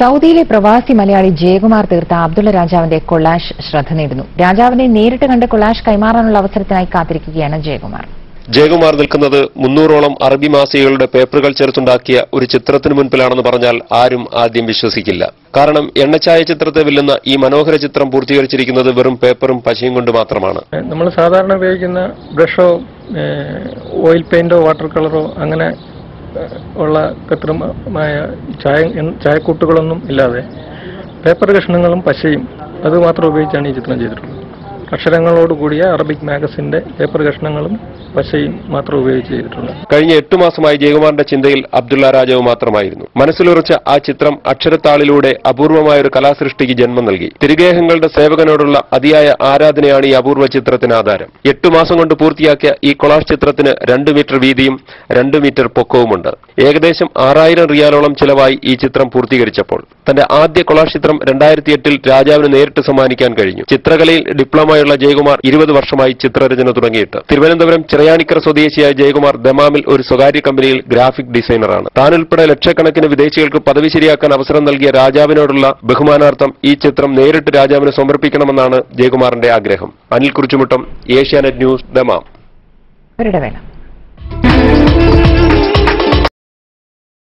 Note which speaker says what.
Speaker 1: സൗദിയിലെ പ്രവാസി മലയാളി ജയകുമാർ തീർത്ത അബ്ദുള്ള രാജാവിന്റെ കൊളാഷ് ശ്രദ്ധ നേടുന്നു. രാജാവിനെ നേരിട്ട് കണ്ട് കൊളാഷ് കൈമാറാനുള്ള അവസരത്തിനായി കാത്തിരിക്കുകയാണ് ജയകുമാർ.
Speaker 2: ജയകുമാർ നിൽക്കുന്നത് 300ഓളം അറബി മാസികകളുടെ പേപ്പറുകൾ ചേർത്തുണ്ടാക്കിയ ഒരു ചിത്രത്തിന് മുൻപിലാണെന്ന് പറഞ്ഞാൽ ആരും ആദ്യം വിശ്വസിക്കില്ല. കാരണം എണ്ണച്ചായ ചിത്രത്തെ വെല്ലുന്ന ഈ മനോഹര ചിത്രം പൂർത്തീകരിച്ചിരിക്കുന്നത് വെറും പേപ്പറും പശയും കൊണ്ട് മാത്രമാണ്.
Speaker 3: നമ്മൾ സാധാരണ ഉപയോഗിക്കുന്ന ബ്രഷോ ഓയിൽ പെയിന്റോ വാട്ടർ കളറോ അങ്ങനെ ഉള്ള കൃത്രിമമായ ചായക്കൂട്ടുകളൊന്നും ഇല്ലാതെ പേപ്പർ കഷ്ണങ്ങളും പശയും അത് മാത്രം ഉപയോഗിച്ചാണ് ഈ ചിത്രം ചെയ്തിട്ടുള്ളത്. അക്ഷരങ്ങളോടുകൂടിയ അറബിക് മാഗസിന്റെ പേപ്പർ കഷ്ണങ്ങളും പശയും മാത്രം ഉപയോഗിച്ച് ചെയ്തിട്ടുണ്ട്.
Speaker 2: കഴിഞ്ഞ 8 മാസമായി ജയകുമാറിന്റെ ചിന്തയിൽ അബ്ദുള്ള രാജാവ് മാത്രമായിരുന്നു. മനസ്സിലുറച്ച ആ ചിത്രം അക്ഷരത്താളിലൂടെ അപൂർവമായ ഒരു കലാസൃഷ്ടിക്ക് ജന്മം നൽകി. തിരുഗേഹങ്ങളുടെ സേവകനോടുള്ള അതിയായ ആരാധനയാണ് ഈ അപൂർവ ചിത്രത്തിന് ആധാരം. 8 മാസം കൊണ്ട് പൂർത്തിയാക്കിയ ഈ കൊളാഷ് ചിത്രത്തിന് 2 മീറ്റർ വീതിയും 2 മീറ്റർ പൊക്കവുമുണ്ട്. ഏകദേശം 6000 റിയാലോളം ചിലവായി ഈ ചിത്രം പൂർത്തീകരിച്ചപ്പോൾ തന്റെ ആദ്യ കൊളാഷ് ചിത്രം 2008 രാജാവിന് നേരിട്ട് സമ്മാനിക്കാൻ കഴിഞ്ഞു. ചിത്രകലയിൽ ഡിപ്ലോമയുള്ള ജയകുമാർ 20 വർഷമായി ചിത്രരചന തുടങ്ങിയിട്ട്. തിരുവനന്തപുരം ചിറയാനിക്കര സ്വദേശിയായ ജയകുമാർ ദമാമിൽ ഒരു സ്വകാര്യ കമ്പനിയിൽ ഗ്രാഫിക് ഡിസൈനറാണ്. താനുൾപ്പെടെ ലക്ഷക്കണക്കിന് വിദേശികൾക്ക് പദവി ശരിയാക്കാൻ അവസരം നൽകിയ രാജാവിനോടുള്ള ബഹുമാനാർത്ഥം ഈ ചിത്രം നേരിട്ട് രാജാവിന് സമർപ്പിക്കണമെന്നാണ് ജയകുമാറിന്റെ ആഗ്രഹം. Anil Kurichimuttam, Asianet news, Dammam.